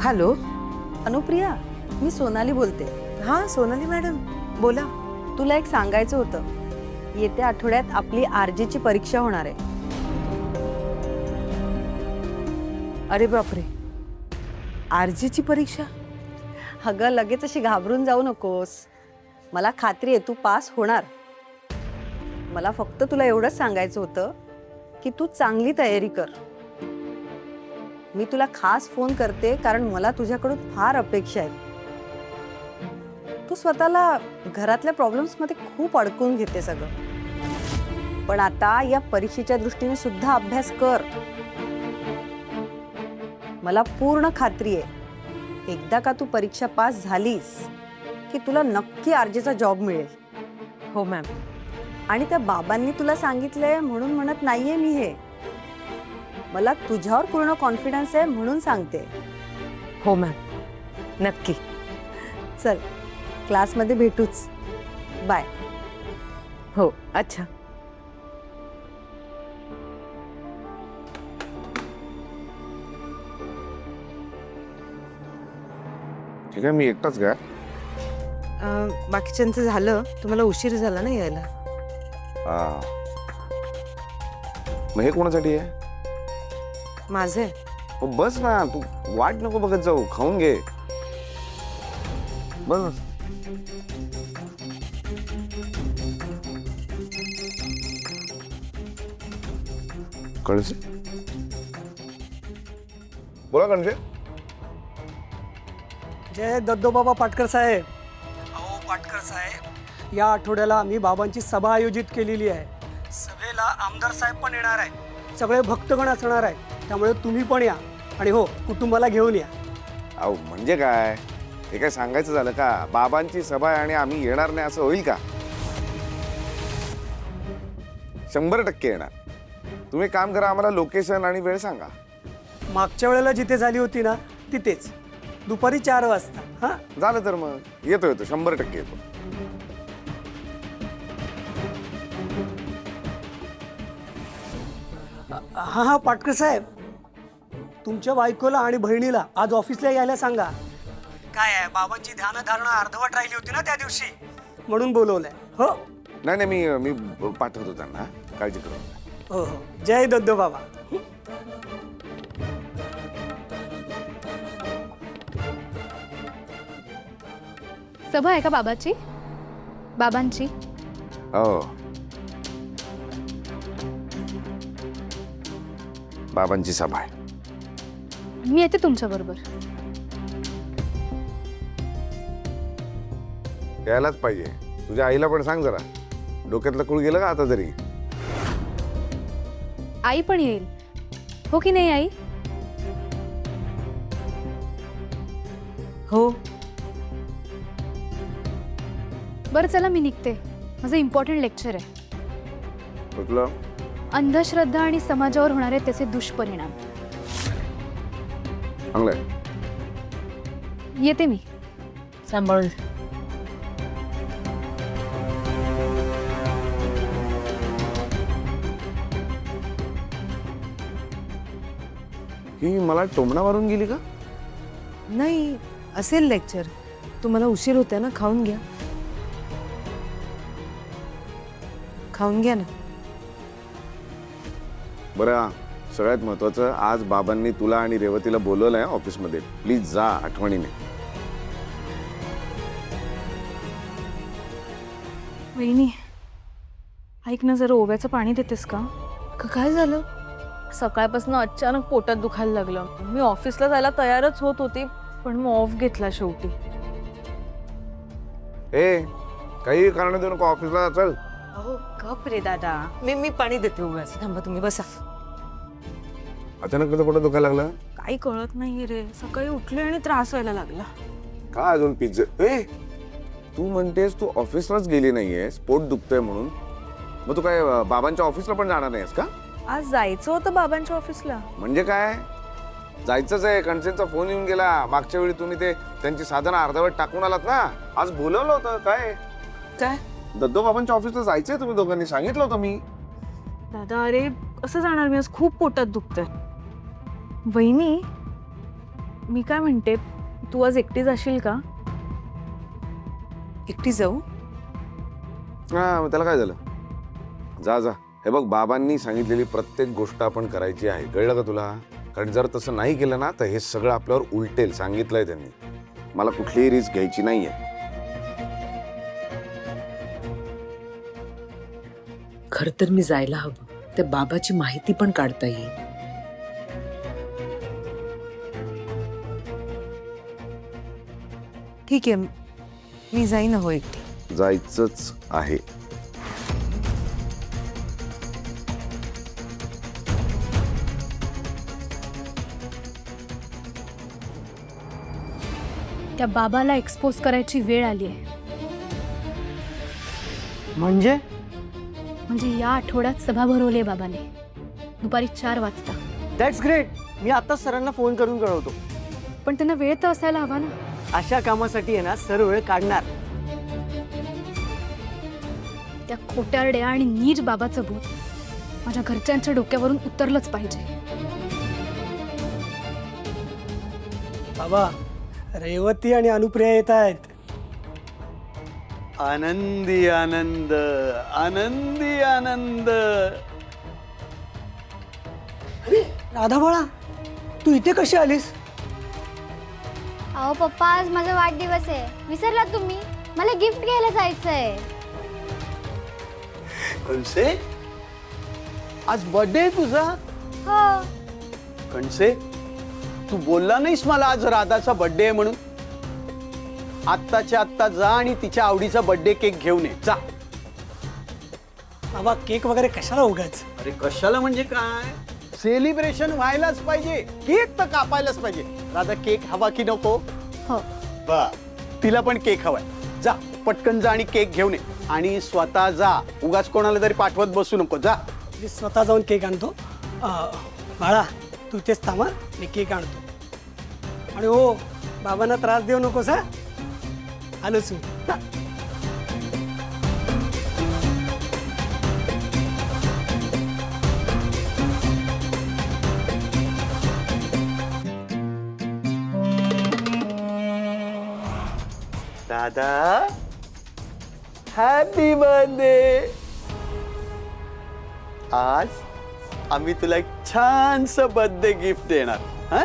Hello. Anupriya, मी सोनाली बोलते. हां Sonali madam बोला. तुला एक सांगायचं होतं. येत्या आठवड्यात आपली आरजीची परीक्षा होणार आहे. अरे बापरे, आरजीची परीक्षा? अगं लगेच अशी घाबरून जाऊ नकोस. मला खात्री आहे तू पास होणार. मला फक्त तुला एवढंच सांगायचं होतं की तू चांगली तयारी कर. मी तुला खास फोन करते कारण मला तुझ्याकडून फार अपेक्षा आहेत. तू स्वतःला घरातल्या प्रॉब्लेम्समध्ये खूप अडकून घेते सगळं. पण आता या परीक्षेच्या दृष्टीने सुद्धा अभ्यास कर. मला पूर्ण खात्री आहे एकदा का तू परीक्षा पास झालीस की तुला नक्की आरजेचा जॉब मिळेल. हो मॅम. आणि त्या बाबांनी तुला सांगितलंय म्हणून म्हणत नाहीये मी हे. मला तुझ्यावर पूर्ण कॉन्फिडन्स आहे म्हणून सांगते. हो मॅम, नक्की. चल क्लासमध्ये भेटूच. बाय. हो. अच्छा. ठीक आहे, मी एकटाच काय? बाकीच्यांचं झालं, तुम्हाला उशीर झाला ना यायला. हा. मग हे कोणासाठी आहे? माझे बस ना, तू वाट नको बघत जाऊ, खाऊन घे. बस. कणसे बोला. कणसे. जय दत्तोबाबा पाटकर साहेब. अहो पाटकर साहेब, या आठवड्याला आम्ही बाबांची सभा आयोजित केलेली आहे. सभेला आमदार साहेब पण येणार आहे. सगळे भक्तगण असणार आहेत. त्यामुळे तुम्ही पण या आणि हो कुटुंबाला घेऊन या. अहो म्हणजे काय, हे काय सांगायचं झालं का? बाबांची सभा आहे आणि आम्ही येणार नाही असं होईल का? 100% येणार. तुम्ही काम करा, आम्हाला लोकेशन आणि वेळ सांगा. मागच्या वेळेला जिथे झाली होती ना तिथेच दुपारी 4 वाजता. हां झालं तर मग येतो 100% येतो. हां हां पाटकर साहेब, तुमच्या बायकोला आणि बहिणीला आज ऑफिसला यायला सांगा. काय आहे, बाबांची ध्यानधारणा अर्धवट राहिली होती ना त्या दिवशी, म्हणून बोलवलंय. हो नाही नाही, मी पाठवतो त्यांना, काळजी करू नका. हो हो. जय दद्दो बाबा. सभा आहे का बाबांची? हो, बाबांची सभा आहे. मी येते तुमच्या बरोबर. यायलाच पाहिजे. तुझ्या आईला पण सांग जरा. डोक्यातलं कुळ गेलं का आता तरी? आई पण येईल हो की नाही आई? हो. बरं चला मी निघते. माझं इम्पॉर्टंट लेक्चर आहे. कुठलं? अंधश्रद्धा आणि समाजावर होणारे त्याचे दुष्परिणाम. चांगलंय. येते मी. सांभाळून. ही मला टोमणा मारून गेली का? नाही, असेल लेक्चर. तुम्हाला उशीर होत्या ना, खाऊन घ्या. खाऊन घ्या ना. बरं, सगळ्यात महत्वाचं, आज बाबांनी तुला आणि रेवतीला बोलवलंय ऑफिसमध्ये. प्लीज जा आठवणीने. वहिनी ऐक ना, जरा ओव्याचं पाणी देतेस का? काय झालं? सकाळपासून अचानक पोटात दुखायला लागलं. मी ऑफिसला जायला तयारच होत होती पण मग ऑफ घेतला शेवटी. ए, काही कारण देऊ नको, ऑफिसला चल. अहो गप रे दादा. मी पाणी देते उगाच. थांबा, तुम्ही बसा. अचानक कसं पोटात दुखायला लागलं? काही कळत नाही रे. सकाळी उठले आणि त्रास व्हायला लागला. का अजून पिझ्झा? ए, तू म्हणतेस तू ऑफिसलाच गेली नाहीयेस पोट दुखतंय म्हणून. मग तू काय बाबांच्या ऑफिसला पण जाणार नाहीस का? आज जायचं होतं बाबांच्या ऑफिसला. म्हणजे काय? जायचंच आहे. कणसेंचा फोन येऊन गेला. मागच्या वेळी तुम्ही ते त्यांची साधनं अर्धवट टाकून आलात ना. आज बोलवलं होतं. काय काय? दद्दो बाबांच्या ऑफिसला जायचंय तुम्ही दोघांनी, सांगितलं होतं मी. दादा अरे कसं जाणार मी, आज खूप पोटात दुखतंय. वहिनी मी काय म्हणते, तू आज एकटी जाशील का? एकटी जाऊ? हा मग त्याला काय झालं, जा जा. हे बघ, बाबांनी सांगितलेली प्रत्येक गोष्ट आपण करायची आहे, कळलं का तुला? कारण जर तसं नाही केलं ना तर हे सगळं आपल्यावर उलटेल, सांगितलंय त्यांनी. मला कुठलीही रिस्क घ्यायची नाहीये. खर तर मी जायला हवं, त्या बाबाची माहिती पण काढता येईल. ठीक आहे, मी जाईन हो एकटी. जायचंच आहे. त्या बाबाला एक्सपोज करायची वेळ आली आहे. म्हणजे म्हणजे या आठवड्यात सभा भरवली आहे बाबाने, दुपारी 4 वाजता. That's great. मी आता सरांना फोन करून कळवतो. पण त्यांना वेळ तर असायला हवा ना. अशा कामासाठी आहे ना सर वेळ काढणार. त्या खोट्यारड्या आणि नीच बाबाचं भूत माझ्या घरच्यांच्या डोक्यावरून उतरलंच पाहिजे. बाबा, रेवती आणि अनुप्रिया येत आहेत. आनंदी आनंद, आनंदी आनंद. राधा बाळा, तू इथे कशी आलीस? अहो पप्पा, आज माझा वाढदिवस आहे, विसरला तुम्ही? मला गिफ्ट घ्यायला जायचंय. कणसे, आज बर्थडे आहे तुझा? हो. कणसे, तू बोलला नाहीस मला आज राधाचा बर्थडे आहे म्हणून. आत्ताच्या आत्ता जा आणि तिच्या आवडीचा बर्थडे केक घेऊन ये, जा. बाबा, केक वगैरे कशाला उगाच? अरे कशाला म्हणजे काय, सेलिब्रेशन व्हायलाच पाहिजे, केक तर कापायलाच पाहिजे. राधा, केक हवा की नको? हो. बा, तिला पण केक हवाय. जा पटकन जा आणि केक घेऊन ये, आणि स्वतः जा, उगाच कोणाला तरी पाठवत बसू नको, जा. मी स्वतः जाऊन केक आणतो. बाळा, तू इथेच थांबा, मी केक आणतो. आणि हो, बाबांना त्रास देऊ नकोस हा. आलोच मी. दादा, हॅपी बर्थडे. आज आम्ही तुला एक छानस बर्थडे गिफ्ट देणार. हा,